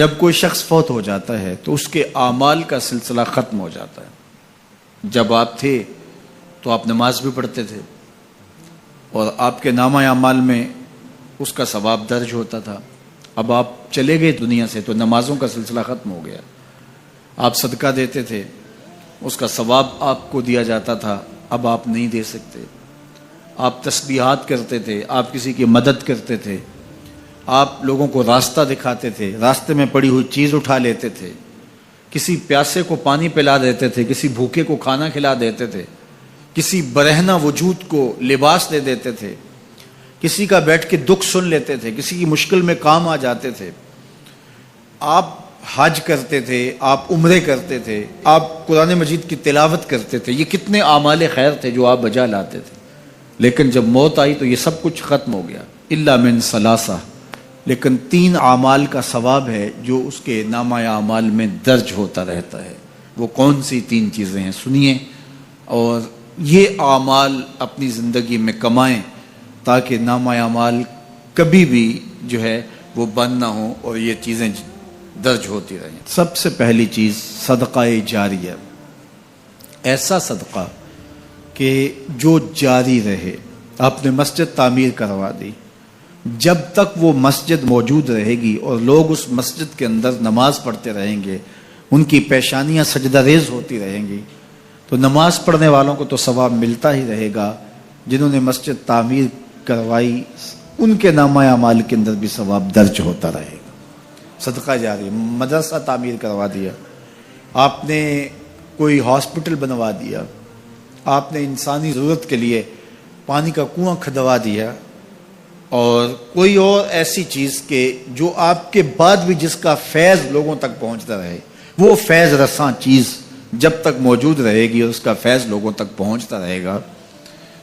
جب کوئی شخص فوت ہو جاتا ہے تو اس کے اعمال کا سلسلہ ختم ہو جاتا ہے۔ جب آپ تھے تو آپ نماز بھی پڑھتے تھے اور آپ کے نامہ اعمال میں اس کا ثواب درج ہوتا تھا۔ اب آپ چلے گئے دنیا سے تو نمازوں کا سلسلہ ختم ہو گیا۔ آپ صدقہ دیتے تھے، اس کا ثواب آپ کو دیا جاتا تھا، اب آپ نہیں دے سکتے۔ آپ تسبیحات کرتے تھے، آپ کسی کی مدد کرتے تھے، آپ لوگوں کو راستہ دکھاتے تھے، راستے میں پڑی ہوئی چیز اٹھا لیتے تھے، کسی پیاسے کو پانی پلا دیتے تھے، کسی بھوکے کو کھانا کھلا دیتے تھے، کسی برہنہ وجود کو لباس دے دیتے تھے، کسی کا بیٹھ کے دکھ سن لیتے تھے، کسی کی مشکل میں کام آ جاتے تھے۔ آپ حج کرتے تھے، آپ عمرے کرتے تھے، آپ قرآن مجید کی تلاوت کرتے تھے، یہ کتنے اعمال خیر تھے جو آپ بجا لاتے تھے۔ لیکن جب موت آئی تو یہ سب کچھ ختم ہو گیا، الا من ثلاثہ، لیکن 3 اعمال کا ثواب ہے جو اس کے نامہ اعمال میں درج ہوتا رہتا ہے۔ وہ کون سی 3 چیزیں ہیں سنیے، اور یہ اعمال اپنی زندگی میں کمائیں تاکہ نامہ اعمال کبھی بھی جو ہے وہ بند نہ ہو اور یہ چیزیں درج ہوتی رہیں۔ سب سے پہلی چیز صدقہ جاریہ، ایسا صدقہ کہ جو جاری رہے۔ آپ نے مسجد تعمیر کروا دی، جب تک وہ مسجد موجود رہے گی اور لوگ اس مسجد کے اندر نماز پڑھتے رہیں گے، ان کی پیشانیاں سجدہ ریز ہوتی رہیں گی، تو نماز پڑھنے والوں کو تو ثواب ملتا ہی رہے گا، جنہوں نے مسجد تعمیر کروائی ان کے نامہ اعمال کے اندر بھی ثواب درج ہوتا رہے گا۔ صدقہ جاری، مدرسہ تعمیر کروا دیا، آپ نے کوئی ہاسپٹل بنوا دیا، آپ نے انسانی ضرورت کے لیے پانی کا کنواں کھدوا دیا، اور کوئی اور ایسی چیز کہ جو آپ کے بعد بھی جس کا فیض لوگوں تک پہنچتا رہے، وہ فیض رساں چیز جب تک موجود رہے گی اور اس کا فیض لوگوں تک پہنچتا رہے گا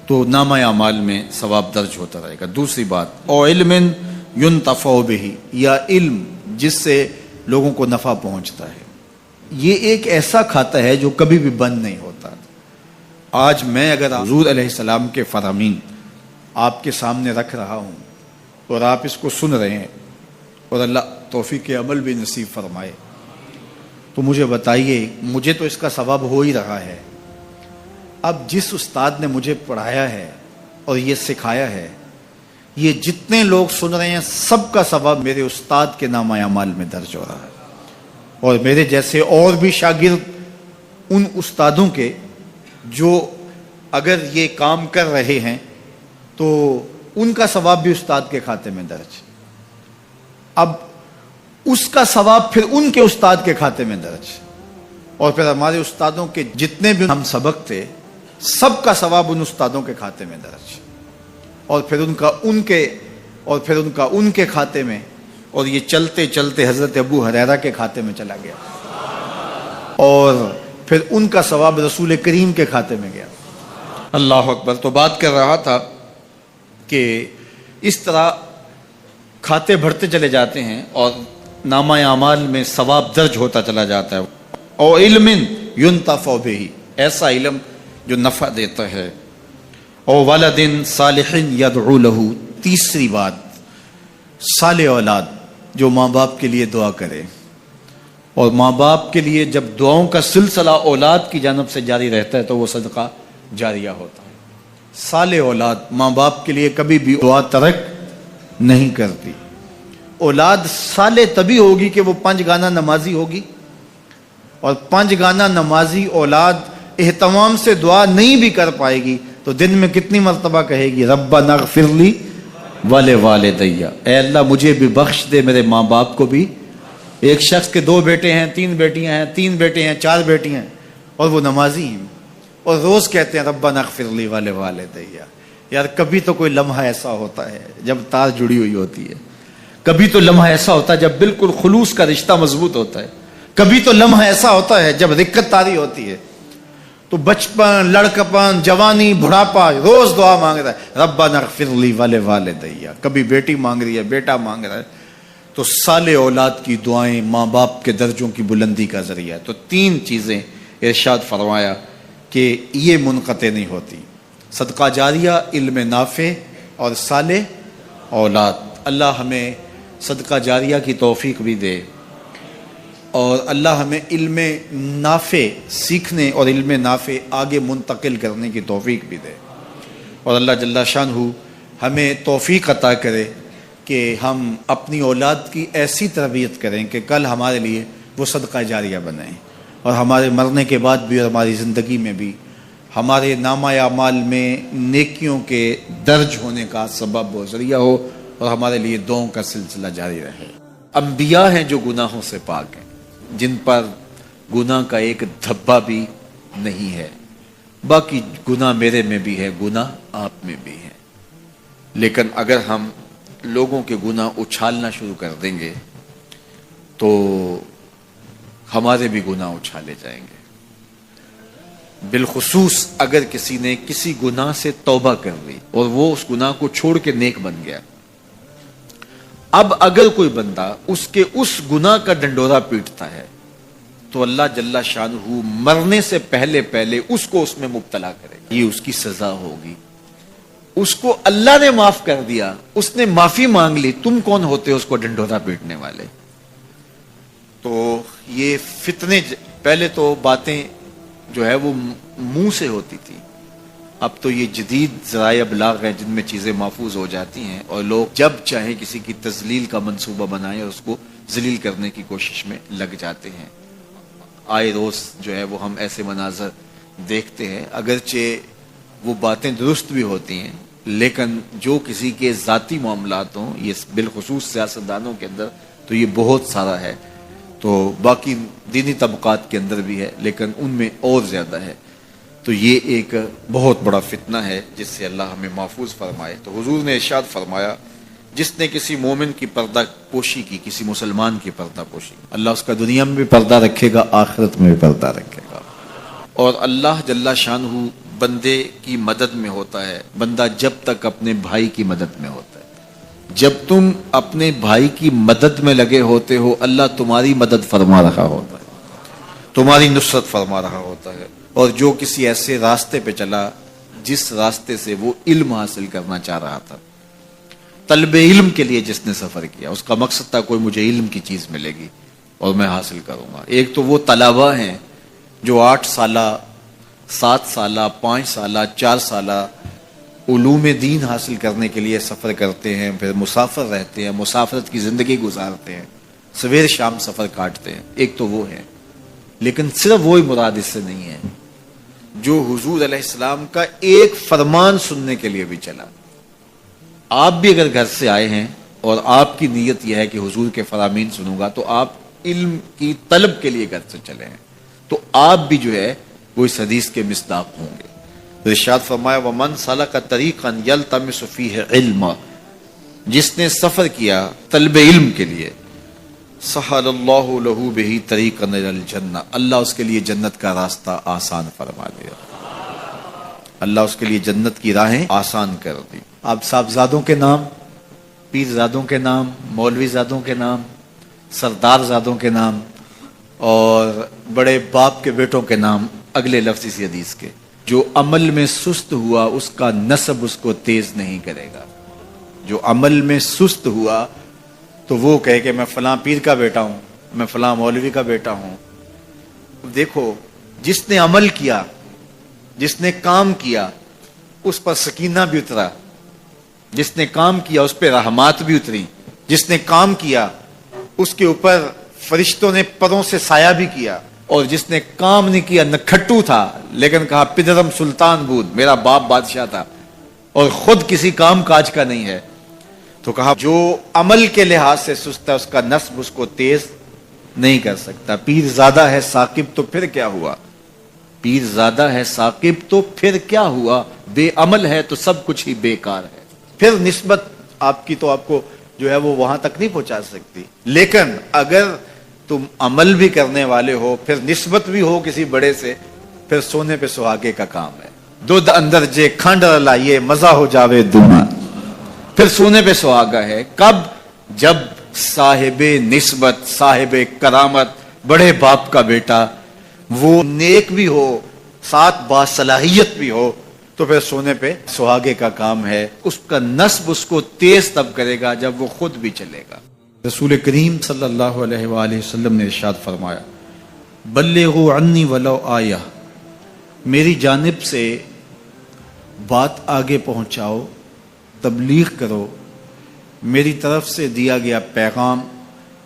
تو نامہ اعمال میں ثواب درج ہوتا رہے گا۔ دوسری بات، او علم ینتفع بہ، یا علم جس سے لوگوں کو نفع پہنچتا ہے۔ یہ ایک ایسا کھاتا ہے جو کبھی بھی بند نہیں ہوتا۔ آج میں اگر حضور علیہ السلام کے فرامین آپ کے سامنے رکھ رہا ہوں اور آپ اس کو سن رہے ہیں، اور اللہ توفیق عمل بھی نصیب فرمائے، تو مجھے بتائیے، مجھے تو اس کا ثواب ہو ہی رہا ہے۔ اب جس استاد نے مجھے پڑھایا ہے اور یہ سکھایا ہے، یہ جتنے لوگ سن رہے ہیں سب کا ثواب میرے استاد کے نامہ اعمال میں درج ہو رہا ہے، اور میرے جیسے اور بھی شاگرد ان استادوں کے جو اگر یہ کام کر رہے ہیں تو ان کا ثواب بھی استاد کے کھاتے میں درج۔ اب اس کا ثواب پھر ان کے استاد کے کھاتے میں درج، اور پھر ہمارے استادوں کے جتنے بھی ہم سبق تھے سب کا ثواب ان استادوں کے کھاتے میں درج، اور پھر ان کا ان کے کھاتے میں، اور یہ چلتے چلتے حضرت ابو ہریرہ کے کھاتے میں چلا گیا، اور پھر ان کا ثواب رسول کریم کے کھاتے میں گیا۔ اللہ اکبر۔ تو بات کر رہا تھا کہ اس طرح کھاتے بڑھتے چلے جاتے ہیں اور نامہ اعمال میں ثواب درج ہوتا چلا جاتا ہے۔ او علم ینتفع بہ، ایسا علم جو نفع دیتا ہے۔ او ولد صالح یدعو لہ، تیسری بات، صالح اولاد جو ماں باپ کے لیے دعا کرے، اور ماں باپ کے لیے جب دعاؤں کا سلسلہ اولاد کی جانب سے جاری رہتا ہے تو وہ صدقہ جاریہ ہوتا ہے۔ صالح اولاد ماں باپ کے لیے کبھی بھی دعا ترک نہیں کرتی۔ اولاد صالح تبھی ہوگی کہ وہ 5 گانہ نمازی ہوگی، اور 5 گانہ نمازی اولاد اہتمام سے دعا نہیں بھی کر پائے گی تو دن میں کتنی مرتبہ کہے گی، ربنا اغفر لی ولوالدی، اے اللہ مجھے بھی بخش دے، میرے ماں باپ کو بھی۔ ایک شخص کے 2 بیٹے ہیں، 3 بیٹیاں ہیں، 3 بیٹے ہیں، 4 بیٹیاں ہیں، اور وہ نمازی ہیں، اور روز کہتے ہیں ربنا اغفر لی ولوالدی۔ یار کبھی تو کوئی لمحہ ایسا ہوتا ہے جب تار جڑی ہوئی ہوتی ہے، کبھی تو لمحہ ایسا ہوتا ہے جب بالکل خلوص کا رشتہ مضبوط ہوتا ہے، کبھی تو لمحہ ایسا ہوتا ہے جب رکت تاری ہوتی ہے، تو بچپن، لڑکپن، جوانی، بڑھاپا، روز دعا مانگ رہا ہے ربنا اغفر لی ولوالدی، کبھی بیٹی مانگ رہی ہے، بیٹا مانگ رہا ہے۔ تو صالح اولاد کی دعائیں ماں باپ کے درجوں کی بلندی کا ذریعہ ہے۔ تو 3 چیزیں ارشاد فرمایا کہ یہ منقطع نہیں ہوتی، صدقہ جاریہ، علم نافع، اور صالح اولاد۔ اللہ ہمیں صدقہ جاریہ کی توفیق بھی دے، اور اللہ ہمیں علم نافع سیکھنے اور علم نافع آگے منتقل کرنے کی توفیق بھی دے، اور اللہ جل شانہ ہمیں توفیق عطا کرے کہ ہم اپنی اولاد کی ایسی تربیت کریں کہ کل ہمارے لیے وہ صدقہ جاریہ بنیں، اور ہمارے مرنے کے بعد بھی اور ہماری زندگی میں بھی ہمارے نامہ اعمال میں نیکیوں کے درج ہونے کا سبب و ذریعہ ہو، اور ہمارے لیے دعاؤں کا سلسلہ جاری رہے۔ انبیاء ہیں جو گناہوں سے پاک ہیں، جن پر گناہ کا ایک دھبا بھی نہیں ہے، باقی گناہ میرے میں بھی ہے، گناہ آپ میں بھی ہے، لیکن اگر ہم لوگوں کے گناہ اچھالنا شروع کر دیں گے تو ہمارے بھی گناہ اچھالے جائیں گے، بالخصوص اگر کسی نے کسی گناہ سے توبہ کر لی اور وہ اس گناہ کو چھوڑ کے نیک بن گیا۔ اب اگر کوئی بندہ اس کے اس گناہ کا ڈنڈورا پیٹتا ہے تو اللہ جل شانہ مرنے سے پہلے اس کو اس میں مبتلا کرے گا، یہ اس کی سزا ہوگی۔ اس کو اللہ نے معاف کر دیا، اس نے معافی مانگ لی، تم کون ہوتے ہو اس کو ڈنڈورا پیٹنے والے؟ تو یہ فتنے، پہلے تو باتیں جو ہے وہ منہ سے ہوتی تھی، اب تو یہ جدید ذرائع ابلاغ ہیں جن میں چیزیں محفوظ ہو جاتی ہیں، اور لوگ جب چاہیں کسی کی تذلیل کا منصوبہ بنائیں اور اس کو ذلیل کرنے کی کوشش میں لگ جاتے ہیں۔ آئے روز جو ہے وہ ہم ایسے مناظر دیکھتے ہیں، اگرچہ وہ باتیں درست بھی ہوتی ہیں، لیکن جو کسی کے ذاتی معاملات ہوں، یہ بالخصوص سیاستدانوں کے اندر تو یہ بہت سارا ہے، تو باقی دینی طبقات کے اندر بھی ہے، لیکن ان میں اور زیادہ ہے۔ تو یہ ایک بہت بڑا فتنہ ہے جس سے اللہ ہمیں محفوظ فرمائے۔ تو حضور نے ارشاد فرمایا، جس نے کسی مومن کی پردہ پوشی کی، کسی مسلمان کی پردہ پوشی، اللہ اس کا دنیا میں بھی پردہ رکھے گا، آخرت میں بھی پردہ رکھے گا۔ اور اللہ جل شانہ بندے کی مدد میں ہوتا ہے، بندہ جب تک اپنے بھائی کی مدد میں ہوتا ہے۔ جب تم اپنے بھائی کی مدد میں لگے ہوتے ہو، اللہ تمہاری مدد فرما رہا ہوتا ہے، تمہاری نصرت فرما رہا ہوتا ہے۔ اور جو کسی ایسے راستے پہ چلا جس راستے سے وہ علم حاصل کرنا چاہ رہا تھا، طلب علم کے لیے جس نے سفر کیا، اس کا مقصد تھا کوئی مجھے علم کی چیز ملے گی اور میں حاصل کروں گا۔ ایک تو وہ طلباء ہیں جو 8 سالہ 7 سالہ 5 سالہ 4 سالہ علوم دین حاصل کرنے کے لیے سفر کرتے ہیں، پھر مسافر رہتے ہیں، مسافرت کی زندگی گزارتے ہیں، سویر شام سفر کاٹتے ہیں، ایک تو وہ ہے۔ لیکن صرف وہی مراد اس سے نہیں ہے جو حضور علیہ السلام کا ایک فرمان سننے کے لیے بھی چلا۔ آپ بھی اگر گھر سے آئے ہیں اور آپ کی نیت یہ ہے کہ حضور کے فرامین سنوں گا، تو آپ علم کی طلب کے لیے گھر سے چلے ہیں، تو آپ بھی جو ہے وہ اس حدیث کے مصداق ہوں گے۔ ارشاد فرمایا، وَمَنْ سَلَكَ طَرِيقًا يَلْتَمِسُ فِيهِ عِلْمًا، جس نے سفر کیا طلب علم کے لیے، سَحَلَ اللَّهُ لَهُ بِهِ طَرِيقًا إِلَى الْجَنَّةِ، اللہ اس کے لیے جنت کا راستہ آسان فرما دیا، اللہ اس کے لیے جنت کی راہیں آسان کر دی۔ آپ صاحبزادوں کے نام، پیرزادوں کے نام، مولوی زادوں کے نام، سردار زادوں کے نام اور بڑے باپ کے بیٹوں کے نام اگلے لفظ اسی حدیث کے، جو عمل میں سست ہوا اس کا نسب اس کو تیز نہیں کرے گا۔ جو عمل میں سست ہوا تو وہ کہے کہ میں فلاں پیر کا بیٹا ہوں، میں فلاں مولوی کا بیٹا ہوں۔ دیکھو، جس نے عمل کیا، جس نے کام کیا، اس پر سکینہ بھی اترا، جس نے کام کیا اس پہ رحمات بھی اتری، جس نے کام کیا اس کے اوپر فرشتوں نے پروں سے سایہ بھی کیا، اور جس نے کام نہیں کیا، نکھٹو تھا لیکن کہا پدرم سلطان بود، میرا باپ بادشاہ تھا اور خود کسی کام کاج کا نہیں ہے، تو کہا جو عمل کے لحاظ سے سست ہے اس کا نسب اس کو تیز نہیں کر سکتا۔ پیر زادہ ہے ثاقب تو پھر کیا ہوا، پیر زادہ ہے ثاقب تو پھر کیا ہوا، بے عمل ہے تو سب کچھ ہی بیکار ہے۔ پھر نسبت آپ کی تو آپ کو جو ہے وہ وہاں تک نہیں پہنچا سکتی، لیکن اگر تم عمل بھی کرنے والے ہو، پھر نسبت بھی ہو کسی بڑے سے، پھر سونے پہ سہاگے کا کام ہے۔ دودھ اندر جے کھانڈ لائیے مزہ ہو جاوے دونا، پھر سونے پہ سہاگا ہے۔ کب؟ جب صاحب نسبت، صاحب کرامت، بڑے باپ کا بیٹا وہ نیک بھی ہو، ساتھ باصلاحیت بھی ہو، تو پھر سونے پہ سہاگے کا کام ہے۔ اس کا نسب اس کو تیز تب کرے گا جب وہ خود بھی چلے گا۔ رسول کریم صلی اللہ علیہ وآلہ وسلم نے ارشاد فرمایا، بلغوا عنی ولو آیہ، میری جانب سے بات آگے پہنچاؤ، تبلیغ کرو، میری طرف سے دیا گیا پیغام،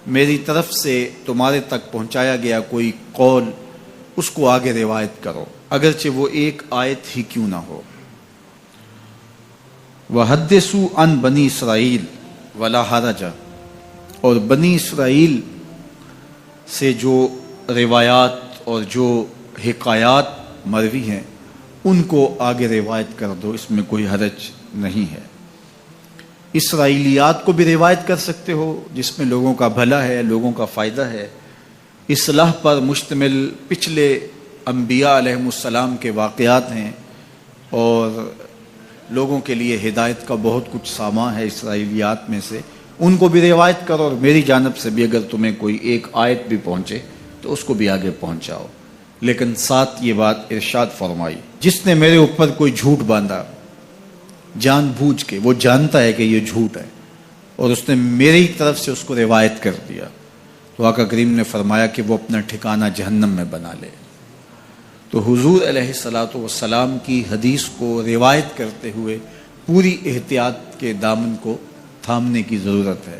میری طرف سے تمہارے تک پہنچایا گیا کوئی قول، اس کو آگے روایت کرو، اگرچہ وہ ایک آیت ہی کیوں نہ ہو۔ وَحَدِّثُوا عَن بنی اسرائیل وَلَا حَرَجَ، اور بنی اسرائیل سے جو روایات اور جو حکایات مروی ہیں ان کو آگے روایت کر دو، اس میں کوئی حرج نہیں ہے۔ اسرائیلیات کو بھی روایت کر سکتے ہو جس میں لوگوں کا بھلا ہے، لوگوں کا فائدہ ہے، اصلاح پر مشتمل پچھلے انبیاء علیہم السلام کے واقعات ہیں اور لوگوں کے لیے ہدایت کا بہت کچھ سامان ہے اسرائیلیات میں سے، ان کو بھی روایت کرو، اور میری جانب سے بھی اگر تمہیں کوئی ایک آیت بھی پہنچے تو اس کو بھی آگے پہنچاؤ۔ لیکن ساتھ یہ بات ارشاد فرمائی، جس نے میرے اوپر کوئی جھوٹ باندھا جان بوجھ کے، وہ جانتا ہے کہ یہ جھوٹ ہے اور اس نے میری طرف سے اس کو روایت کر دیا، تو آقا کریم نے فرمایا کہ وہ اپنا ٹھکانہ جہنم میں بنا لے۔ تو حضور علیہ الصلاۃ والسلام کی حدیث کو روایت کرتے ہوئے پوری احتیاط کے دامن کو تھامنے کی ضرورت ہے،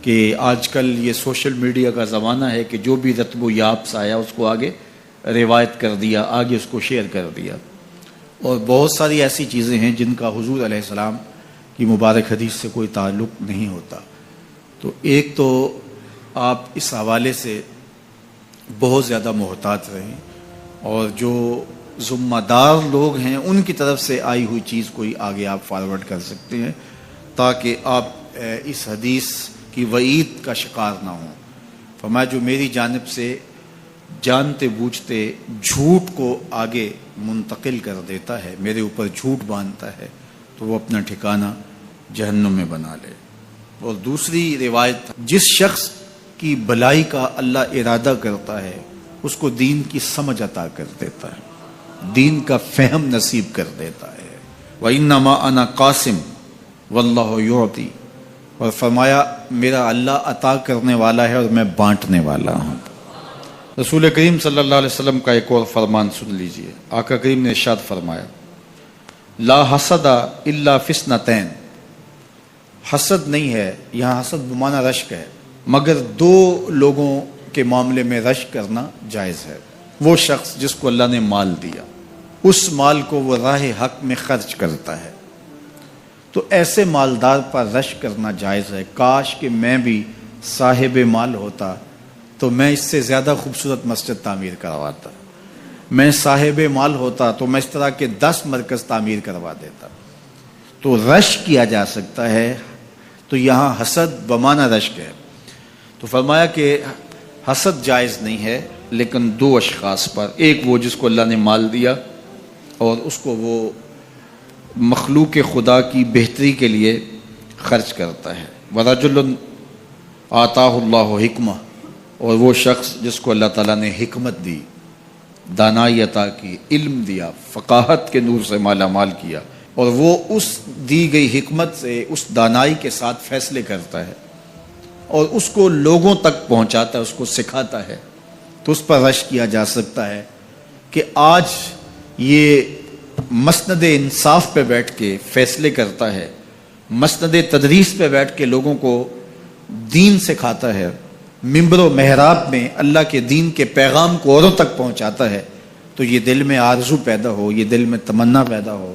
کہ آج کل یہ سوشل میڈیا کا زمانہ ہے کہ جو بھی رتب و یاب سے آیا اس کو آگے روایت کر دیا، آگے اس کو شیئر کر دیا، اور بہت ساری ایسی چیزیں ہیں جن کا حضور علیہ السلام کی مبارک حدیث سے کوئی تعلق نہیں ہوتا۔ تو ایک تو آپ اس حوالے سے بہت زیادہ محتاط رہیں، اور جو ذمہ دار لوگ ہیں ان کی طرف سے آئی ہوئی چیز کوئی آگے آپ فارورڈ کر سکتے ہیں تاکہ آپ اس حدیث کی وعید کا شکار نہ ہوں۔ فرمایا جو میری جانب سے جانتے بوجھتے جھوٹ کو آگے منتقل کر دیتا ہے، میرے اوپر جھوٹ باندھتا ہے، تو وہ اپنا ٹھکانہ جہنم میں بنا لے۔ اور دوسری روایت، جس شخص کی بھلائی کا اللہ ارادہ کرتا ہے اس کو دین کی سمجھ عطا کر دیتا ہے، دین کا فہم نصیب کر دیتا ہے۔ وَإِنَّمَا أَنَا قَاسِمٌ وَاللَّهُ يُعْطِي، اور فرمایا میرا اللہ عطا کرنے والا ہے اور میں بانٹنے والا ہوں۔ رسول کریم صلی اللہ علیہ وسلم کا ایک اور فرمان سن لیجئے، آقا کریم نے ارشاد فرمایا، لا حسد الا فی اثنتین، حسد نہیں ہے، یہاں حسد بمعنی رشک ہے، مگر دو لوگوں کے معاملے میں رشک کرنا جائز ہے۔ وہ شخص جس کو اللہ نے مال دیا، اس مال کو وہ راہ حق میں خرچ کرتا ہے، تو ایسے مالدار پر رشک کرنا جائز ہے۔ کاش کہ میں بھی صاحب مال ہوتا تو میں اس سے زیادہ خوبصورت مسجد تعمیر کرواتا، میں صاحب مال ہوتا تو میں اس طرح کے 10 مرکز تعمیر کروا دیتا۔ تو رشک کیا جا سکتا ہے، تو یہاں حسد بمعنی رشک ہے۔ تو فرمایا کہ حسد جائز نہیں ہے، لیکن دو اشخاص پر، ایک وہ جس کو اللہ نے مال دیا اور اس کو وہ مخلوق خدا کی بہتری کے لیے خرچ کرتا ہے، وَرَجُلٌ آتاہ اللہ حکمہ، اور وہ شخص جس کو اللہ تعالیٰ نے حکمت دی، دانائی عطا کی، علم دیا، فقاہت کے نور سے مالا مال کیا، اور وہ اس دی گئی حکمت سے، اس دانائی کے ساتھ فیصلے کرتا ہے اور اس کو لوگوں تک پہنچاتا ہے، اس کو سکھاتا ہے، تو اس پر رشک کیا جا سکتا ہے کہ آج یہ مسند انصاف پہ بیٹھ کے فیصلے کرتا ہے، مسند تدریس پہ بیٹھ کے لوگوں کو دین سکھاتا ہے، ممبر و محراب میں اللہ کے دین کے پیغام کو اوروں تک پہنچاتا ہے، تو یہ دل میں آرزو پیدا ہو، یہ دل میں تمنا پیدا ہو،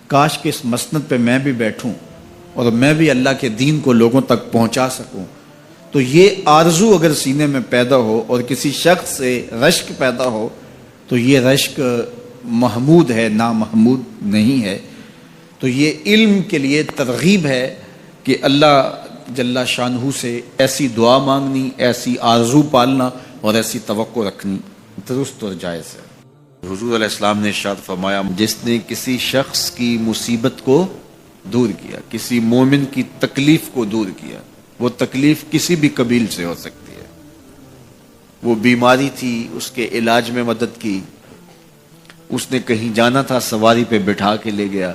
کاش کہ اس مسند پہ میں بھی بیٹھوں اور میں بھی اللہ کے دین کو لوگوں تک پہنچا سکوں۔ تو یہ آرزو اگر سینے میں پیدا ہو اور کسی شخص سے رشک پیدا ہو تو یہ رشک محمود ہے، نامحمود نہیں ہے۔ تو یہ علم کے لیے ترغیب ہے کہ اللہ جل شانہ سے ایسی دعا مانگنی، ایسی آرزو پالنا اور ایسی توقع رکھنی درست اور جائز ہے۔ حضور علیہ السلام نے ارشاد فرمایا، جس نے کسی شخص کی مصیبت کو دور کیا، کسی مومن کی تکلیف کو دور کیا، وہ تکلیف کسی بھی قبیل سے ہو سکتی ہے، وہ بیماری تھی، اس کے علاج میں مدد کی، اس نے کہیں جانا تھا سواری پہ بٹھا کے لے گیا،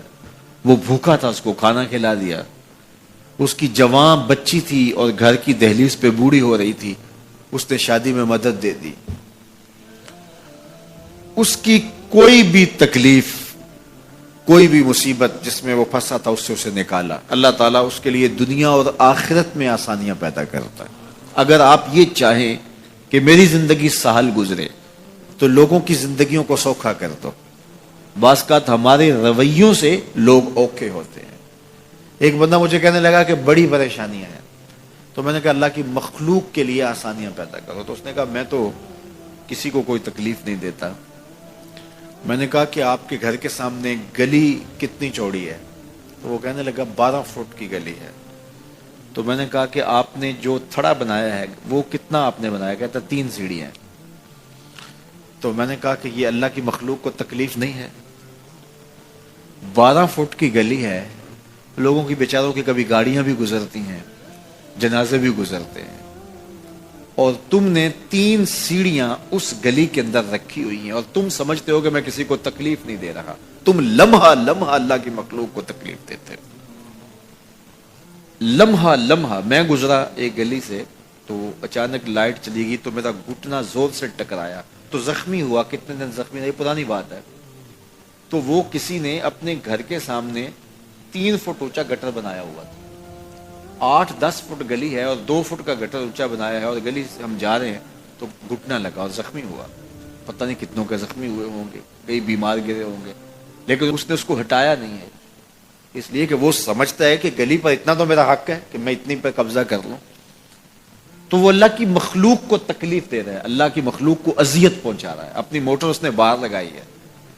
وہ بھوکا تھا اس کو کھانا کھلا دیا، اس کی جوان بچی تھی اور گھر کی دہلیز پہ بوڑھی ہو رہی تھی، اس نے شادی میں مدد دے دی. اس کی کوئی بھی تکلیف، کوئی بھی مصیبت جس میں وہ پھنسا تھا، اس سے اسے نکالا. اللہ تعالیٰ اس کے لیے دنیا اور آخرت میں آسانیاں پیدا کرتا ہے. اگر آپ یہ چاہیں کہ میری زندگی سہل گزرے تو لوگوں کی زندگیوں کو سوکھا کر دو. بعض اوقات ہمارے رویوں سے لوگ اوکھے ہوتے ہیں. ایک بندہ مجھے کہنے لگا کہ بڑی پریشانیاں ہیں، تو میں نے کہا اللہ کی مخلوق کے لیے آسانیاں پیدا کرو. تو اس نے کہا میں تو کسی کو کوئی تکلیف نہیں دیتا. میں نے کہا کہ آپ کے گھر کے سامنے گلی کتنی چوڑی ہے؟ تو وہ کہنے لگا 12 فٹ کی گلی ہے. تو میں نے کہا کہ آپ نے جو تھڑا بنایا ہے وہ کتنا آپ نے بنایا؟ کہتا 3 سیڑھیاں. تو میں نے کہا کہ یہ اللہ کی مخلوق کو تکلیف نہیں ہے؟ 12 فٹ کی گلی ہے، لوگوں کی بیچاروں کی کبھی گاڑیاں بھی گزرتی ہیں، جنازے بھی گزرتے ہیں، اور تم نے 3 سیڑھیاں اس گلی کے اندر رکھی ہوئی ہیں اور تم سمجھتے ہو کہ میں کسی کو تکلیف نہیں دے رہا. تم لمحہ لمحہ اللہ کی مخلوق کو تکلیف دیتے ہو. لمحہ لمحہ. میں گزرا ایک گلی سے تو اچانک لائٹ چلی گئی تو میرا گھٹنا زور سے ٹکرایا تو زخمی ہوا. کتنے دن زخمی رہی پرانی بات ہے. تو وہ کسی نے اپنے گھر کے سامنے 3 فٹ اونچا گٹر بنایا ہوا تھا. 8-10 فٹ گلی ہے اور 2 فٹ کا گٹر اونچا بنایا ہے اور گلی سے ہم جا رہے ہیں تو گھٹنا لگا اور زخمی ہوا. پتہ نہیں کتنوں کے زخمی ہوئے ہوں گے، کئی بیمار گرے ہوں گے، لیکن اس نے اس کو ہٹایا نہیں ہے، اس لیے کہ وہ سمجھتا ہے کہ گلی پر اتنا تو میرا حق ہے کہ میں اتنی پر قبضہ کر لوں. تو وہ اللہ کی مخلوق کو تکلیف دے رہا ہے، اللہ کی مخلوق کو اذیت پہنچا رہا ہے. اپنی موٹر اس نے باہر لگائی ہے،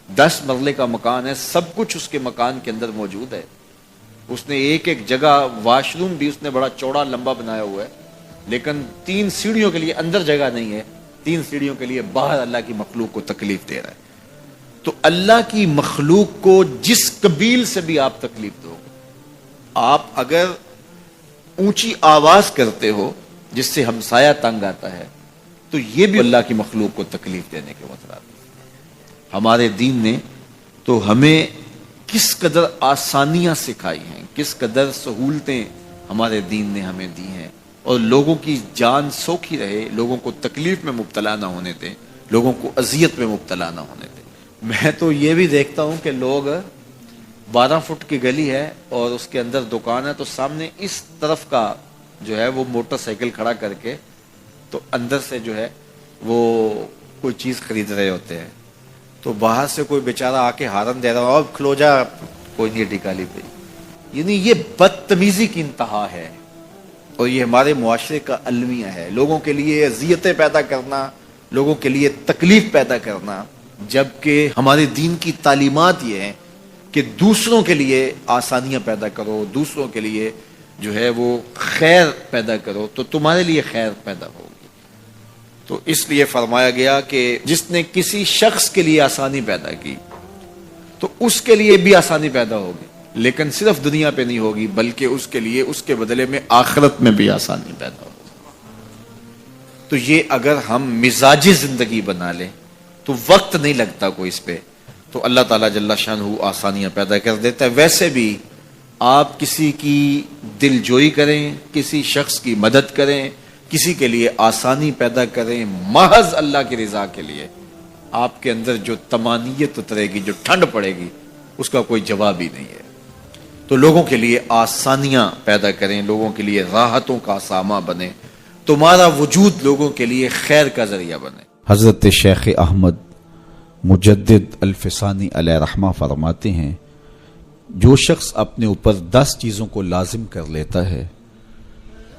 10 مرلے کا مکان ہے، سب کچھ اس کے مکان کے اندر موجود ہے. اس نے ایک ایک جگہ واش روم بھی اس نے بڑا چوڑا لمبا بنایا ہوا ہے، لیکن 3 سیڑھیوں کے لیے اندر جگہ نہیں ہے، 3 سیڑھیوں کے لیے باہر اللہ کی مخلوق کو تکلیف دے رہا ہے. تو اللہ کی مخلوق کو جس قبیل سے بھی آپ تکلیف دو، آپ اگر اونچی آواز کرتے ہو جس سے ہمسایہ تنگ آتا ہے تو یہ بھی اللہ کی مخلوق کو تکلیف دینے کے مطلب. ہمارے دین نے تو ہمیں کس قدر آسانیاں سکھائی ہیں، کس قدر سہولتیں ہمارے دین نے ہمیں دی ہیں، اور لوگوں کی جان سوکھی رہے، لوگوں کو تکلیف میں مبتلا نہ ہونے دیں، لوگوں کو اذیت میں مبتلا نہ ہونے دیں. میں تو یہ بھی دیکھتا ہوں کہ لوگ 12 فٹ کی گلی ہے اور اس کے اندر دکان ہے تو سامنے اس طرف کا جو ہے وہ موٹر سائیکل کھڑا کر کے تو اندر سے جو ہے وہ کوئی چیز خرید رہے ہوتے ہیں. تو باہر سے کوئی بیچارہ آ کے ہارن دے رہا ہو، اب کھلو جا، کوئی نہیں ٹکالی پہ. یعنی یہ بدتمیزی کی انتہا ہے اور یہ ہمارے معاشرے کا المیہ ہے. لوگوں کے لیے اذیتیں پیدا کرنا، لوگوں کے لیے تکلیف پیدا کرنا، جبکہ ہمارے دین کی تعلیمات یہ ہیں کہ دوسروں کے لیے آسانیاں پیدا کرو، دوسروں کے لیے جو ہے وہ خیر پیدا کرو تو تمہارے لیے خیر پیدا ہوگی. تو اس لیے فرمایا گیا کہ جس نے کسی شخص کے لیے آسانی پیدا کی تو اس کے لیے بھی آسانی پیدا ہوگی، لیکن صرف دنیا پہ نہیں ہوگی بلکہ اس کے لیے اس کے بدلے میں آخرت میں بھی آسانی پیدا ہوگی. تو یہ اگر ہم مزاجی زندگی بنا لیں تو وقت نہیں لگتا کوئی اس پہ، تو اللہ تعالیٰ جل شانہ آسانیاں پیدا کر دیتا ہے. ویسے بھی آپ کسی کی دل جوئی کریں، کسی شخص کی مدد کریں، کسی کے لیے آسانی پیدا کریں محض اللہ کی رضا کے لیے، آپ کے اندر جو طمانینت اترے گی، جو ٹھنڈ پڑے گی، اس کا کوئی جواب ہی نہیں ہے. تو لوگوں کے لیے آسانیاں پیدا کریں، لوگوں کے لیے راحتوں کا سامان بنے، تمہارا وجود لوگوں کے لیے خیر کا ذریعہ بنے. حضرت شیخ احمد مجدد الفسانی علیہ رحمہ فرماتے ہیں، جو شخص اپنے اوپر 10 چیزوں کو لازم کر لیتا ہے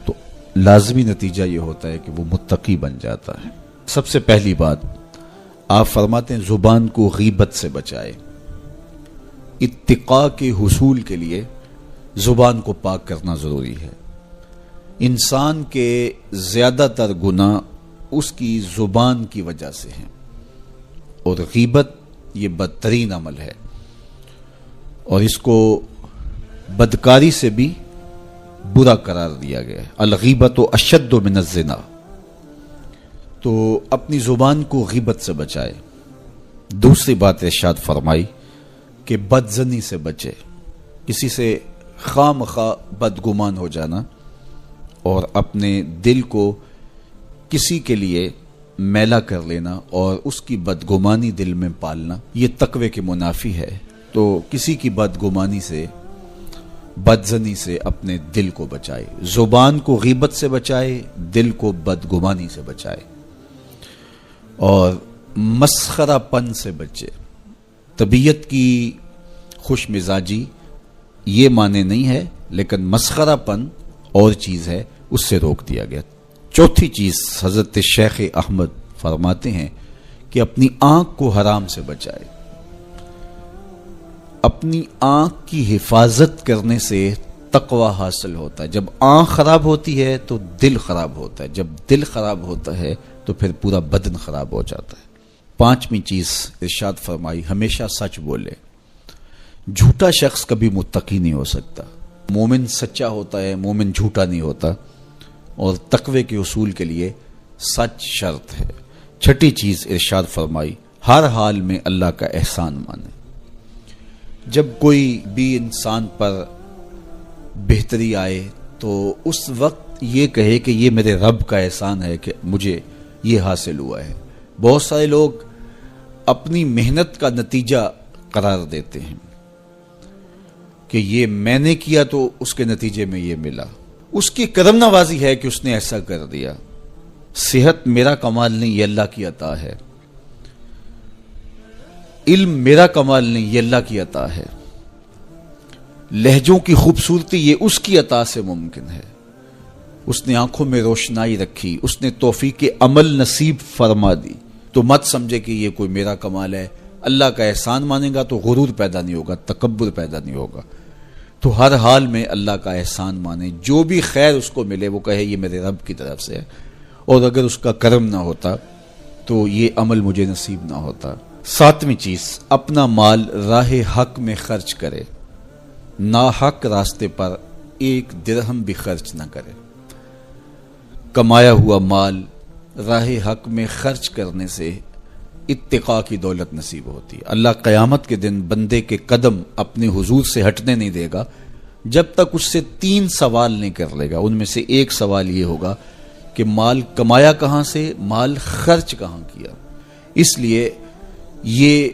تو لازمی نتیجہ یہ ہوتا ہے کہ وہ متقی بن جاتا ہے. سب سے پہلی بات آپ فرماتے ہیں زبان کو غیبت سے بچائے. اتقاء کے حصول کے لیے زبان کو پاک کرنا ضروری ہے. انسان کے زیادہ تر گناہ اس کی زبان کی وجہ سے ہیں، اور غیبت یہ بدترین عمل ہے اور اس کو بدکاری سے بھی برا قرار دیا گیا ہے. الغیبت اشد من الزنا. تو اپنی زبان کو غیبت سے بچائے. دوسری بات ارشاد فرمائی کہ بدزنی سے بچے، کسی سے خواہ مخواہ بدگمان ہو جانا اور اپنے دل کو کسی کے لیے میلا کر لینا اور اس کی بدگمانی دل میں پالنا، یہ تقوی کے منافی ہے۔ تو کسی کی بدگمانی سے، بدزنی سے اپنے دل کو بچائے، زبان کو غیبت سے بچائے، دل کو بدگمانی سے بچائے، اور مسخرہ پن سے بچے۔ طبیعت کی خوش مزاجی یہ معنی نہیں ہے، لیکن مسخرہ پن اور چیز ہے، اس سے روک دیا گیا۔ چوتھی چیز حضرت شیخ احمد فرماتے ہیں کہ اپنی آنکھ کو حرام سے بچائے۔ اپنی آنکھ کی حفاظت کرنے سے تقوی حاصل ہوتا ہے۔ جب آنکھ خراب ہوتی ہے تو دل خراب ہوتا ہے، جب دل خراب ہوتا ہے تو پھر پورا بدن خراب ہو جاتا ہے۔ پانچویں چیز ارشاد فرمائی، ہمیشہ سچ بولے۔ جھوٹا شخص کبھی متقی نہیں ہو سکتا۔ مومن سچا ہوتا ہے، مومن جھوٹا نہیں ہوتا، اور تقوی کے اصول کے لیے سچ شرط ہے۔ چھٹی چیز ارشاد فرمائی، ہر حال میں اللہ کا احسان مانے۔ جب کوئی بھی انسان پر بہتری آئے تو اس وقت یہ کہے کہ یہ میرے رب کا احسان ہے کہ مجھے یہ حاصل ہوا ہے۔ بہت سارے لوگ اپنی محنت کا نتیجہ قرار دیتے ہیں کہ یہ میں نے کیا تو اس کے نتیجے میں یہ ملا۔ اس کی کرم نوازی ہے کہ اس نے ایسا کر دیا۔ صحت میرا کمال نہیں، یہ اللہ کی عطا ہے۔ علم میرا کمال نہیں، یہ اللہ کی عطا ہے۔ لہجوں کی خوبصورتی یہ اس کی عطا سے ممکن ہے۔ اس نے آنکھوں میں روشنائی رکھی، اس نے توفیق عمل نصیب فرما دی۔ تو مت سمجھے کہ یہ کوئی میرا کمال ہے۔ اللہ کا احسان مانے گا تو غرور پیدا نہیں ہوگا، تکبر پیدا نہیں ہوگا۔ تو ہر حال میں اللہ کا احسان مانے، جو بھی خیر اس کو ملے وہ کہے یہ میرے رب کی طرف سے ہے، اور اگر اس کا کرم نہ ہوتا تو یہ عمل مجھے نصیب نہ ہوتا۔ ساتویں چیز، اپنا مال راہ حق میں خرچ کرے، ناحق راستے پر ایک درہم بھی خرچ نہ کرے۔ کمایا ہوا مال راہ حق میں خرچ کرنے سے اتقاء کی دولت نصیب ہوتی ہے۔ اللہ قیامت کے دن بندے کے قدم اپنے حضور سے ہٹنے نہیں دے گا جب تک اس سے 3 سوال نہیں کر لے گا۔ ان میں سے ایک سوال یہ ہوگا کہ مال کمایا کہاں سے، مال خرچ کہاں کیا۔ اس لیے یہ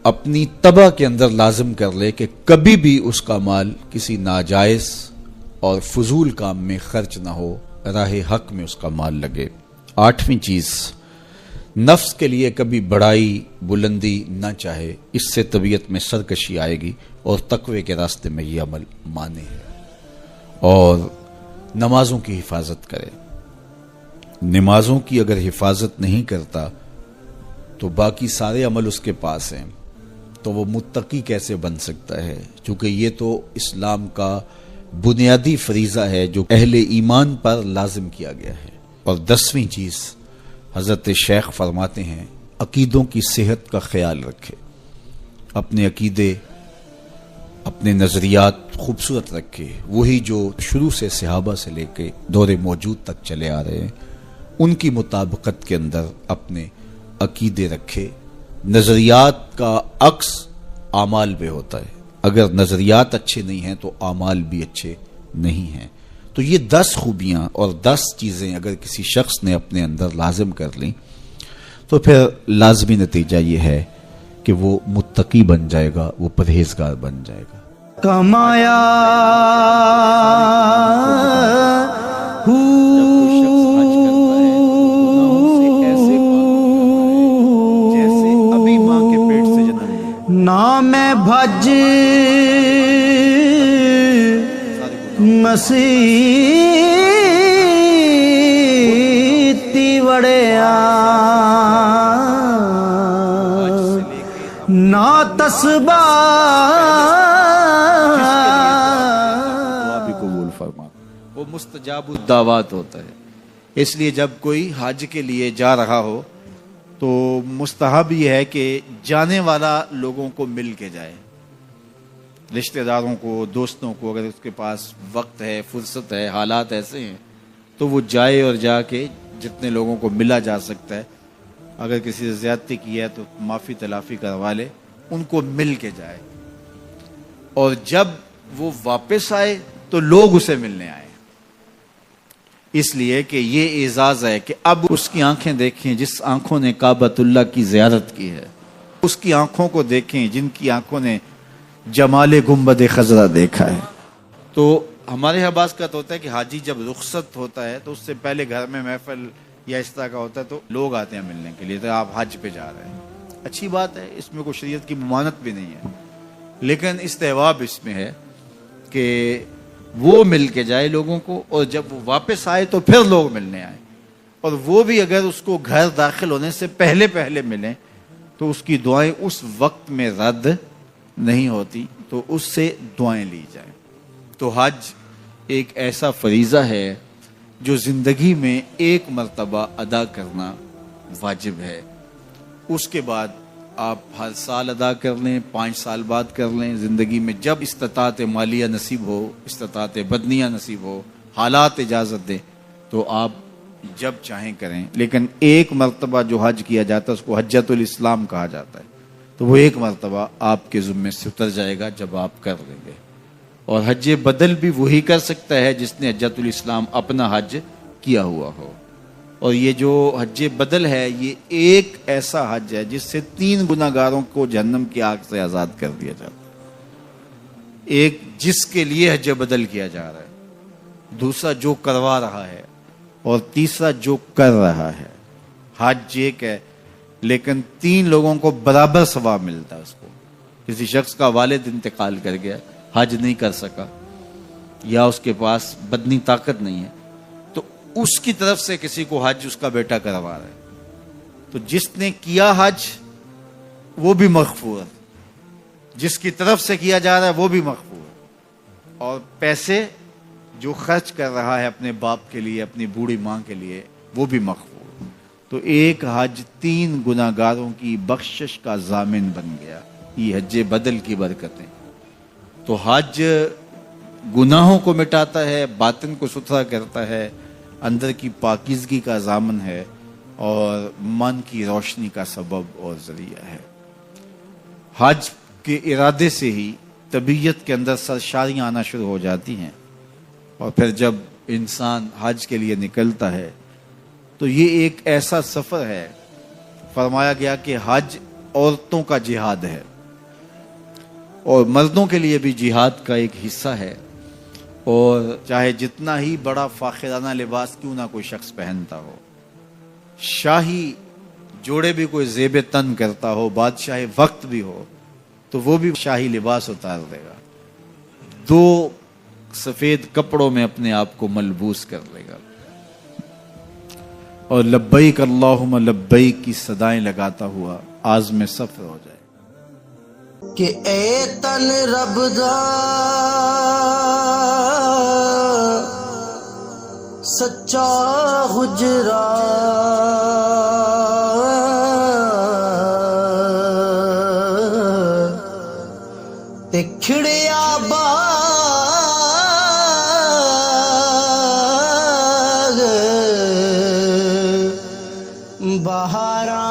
اپنی طبع کے اندر لازم کر لے کہ کبھی بھی اس کا مال کسی ناجائز اور فضول کام میں خرچ نہ ہو، راہ حق میں اس کا مال لگے۔ آٹھویں چیز، نفس کے لیے کبھی بڑائی بلندی نہ چاہے، اس سے طبیعت میں سرکشی آئے گی اور تقوی کے راستے میں یہ عمل مانے ہے۔ اور نمازوں کی حفاظت کرے۔ نمازوں کی اگر حفاظت نہیں کرتا تو باقی سارے عمل اس کے پاس ہیں، تو وہ متقی کیسے بن سکتا ہے؟ چونکہ یہ تو اسلام کا بنیادی فریضہ ہے جو اہل ایمان پر لازم کیا گیا ہے۔ اور 10ویں چیز حضرت شیخ فرماتے ہیں، عقیدوں کی صحت کا خیال رکھے، اپنے عقیدے اپنے نظریات خوبصورت رکھے، وہی جو شروع سے صحابہ سے لے کے دور موجود تک چلے آ رہے ہیں، ان کی مطابقت کے اندر اپنے عقیدے رکھے۔ نظریات کا عکس اعمال پہ ہوتا ہے، اگر نظریات اچھے نہیں ہیں تو اعمال بھی اچھے نہیں ہیں۔ تو یہ 10 خوبیاں اور 10 چیزیں اگر کسی شخص نے اپنے اندر لازم کر لیں تو پھر لازمی نتیجہ یہ ہے کہ وہ متقی بن جائے گا، وہ پرہیزگار بن جائے گا۔ کمایا نہ میں بھج مسیتی وڑیا نہ تسبہ بھی قبول فرما، وہ مستجاب الدعوات ہوتا ہے۔ اس لیے جب کوئی حج کے لیے جا رہا ہو تو مستحب یہ ہے کہ جانے والا لوگوں کو مل کے جائے، رشتہ داروں کو، دوستوں کو، اگر اس کے پاس وقت ہے، فرصت ہے، حالات ایسے ہیں تو وہ جائے اور جا کے جتنے لوگوں کو ملا جا سکتا ہے، اگر کسی سے زیادتی کی ہے تو معافی تلافی کروا لے، ان کو مل کے جائے۔ اور جب وہ واپس آئے تو لوگ اسے ملنے آئے، اس لیے کہ یہ اعزاز ہے کہ اب اس کی آنکھیں دیکھیں جس آنکھوں نے کعبۃ اللہ کی زیارت کی ہے، اس کی آنکھوں کو دیکھیں جن کی آنکھوں نے جمال گنبد خضرا دیکھا ہے۔ تو ہمارے یہاں بعض کا تو ہوتا ہے کہ حاجی جب رخصت ہوتا ہے تو اس سے پہلے گھر میں محفل یا اس طرح کا ہوتا ہے تو لوگ آتے ہیں ملنے کے لیے، تو آپ حج پہ جا رہے ہیں، اچھی بات ہے، اس میں کوئی شریعت کی ممانعت بھی نہیں ہے، لیکن استحباب اس میں ہے کہ وہ مل کے جائے لوگوں کو، اور جب وہ واپس آئے تو پھر لوگ ملنے آئے، اور وہ بھی اگر اس کو گھر داخل ہونے سے پہلے ملیں تو اس کی دعائیں اس وقت میں رد نہیں ہوتی، تو اس سے دعائیں لی جائیں۔ تو حج ایک ایسا فریضہ ہے جو زندگی میں ایک مرتبہ ادا کرنا واجب ہے، اس کے بعد آپ ہر سال ادا کر لیں، 5 سال بعد کر لیں، زندگی میں جب استطاعت مالیہ نصیب ہو، استطاعت بدنیہ نصیب ہو، حالات اجازت دیں تو آپ جب چاہیں کریں، لیکن ایک مرتبہ جو حج کیا جاتا ہے اس کو حجۃ الاسلام کہا جاتا ہے، تو وہ ایک مرتبہ آپ کے ذمے سے اتر جائے گا جب آپ کر لیں گے۔ اور حج بدل بھی وہی کر سکتا ہے جس نے حجۃ الاسلام اپنا حج کیا ہوا ہو، اور یہ جو حج بدل ہے یہ ایک ایسا حج ہے جس سے 3 گناہگاروں کو جہنم کی آگ سے آزاد کر دیا جاتا ہے، ایک جس کے لیے حج بدل کیا جا رہا ہے، دوسرا جو کروا رہا ہے، اور تیسرا جو کر رہا ہے۔ حج ایک ہے لیکن 3 لوگوں کو برابر ثواب ملتا ہے۔ اس کو کسی شخص کا والد انتقال کر گیا، حج نہیں کر سکا، یا اس کے پاس بدنی طاقت نہیں ہے، تو اس کی طرف سے کسی کو حج اس کا بیٹا کروا رہا ہے، تو جس نے کیا حج وہ بھی مغفور ہے، جس کی طرف سے کیا جا رہا ہے وہ بھی مغفور ہے، اور پیسے جو خرچ کر رہا ہے اپنے باپ کے لیے، اپنی بوڑھی ماں کے لیے، وہ بھی مغفور۔ تو ایک حج 3 گناہگاروں کی بخشش کا ضامن بن گیا، یہ حج بدل کی برکتیں۔ تو حج گناہوں کو مٹاتا ہے، باطن کو ستھرا کرتا ہے، اندر کی پاکیزگی کا ضامن ہے، اور من کی روشنی کا سبب اور ذریعہ ہے۔ حج کے ارادے سے ہی طبیعت کے اندر سرشاریاں آنا شروع ہو جاتی ہیں، اور پھر جب انسان حج کے لیے نکلتا ہے تو یہ ایک ایسا سفر ہے، فرمایا گیا کہ حج عورتوں کا جہاد ہے، اور مردوں کے لیے بھی جہاد کا ایک حصہ ہے، اور چاہے جتنا ہی بڑا فاخرانہ لباس کیوں نہ کوئی شخص پہنتا ہو، شاہی جوڑے بھی کوئی زیب تن کرتا ہو، بادشاہ وقت بھی ہو، تو وہ بھی شاہی لباس اتار دے گا، 2 سفید کپڑوں میں اپنے آپ کو ملبوس کر لے گا، اور لبیک اللہم لبیک کی صدائیں لگاتا ہوا عازم سفر ہو جائے۔ کہ اے تن رب دا سچا حجرا، تے کھڑیا باغ بہاراں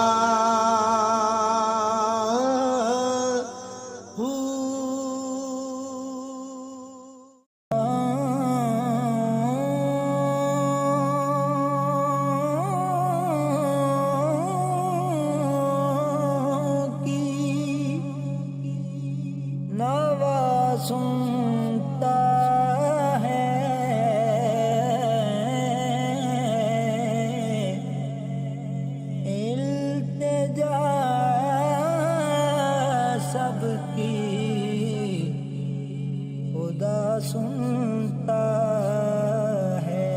سنتا ہے التجا سب کی خدا سنتا ہے۔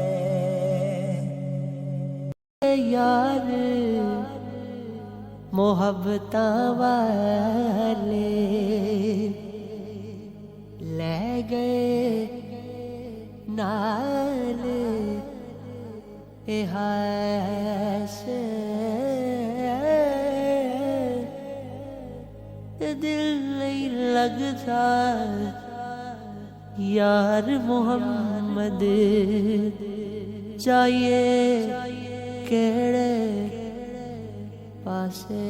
یار محبتاں والے لے گئے نال سے دل نہیں لگتا یار محمد چاہیے کیڑے پاسے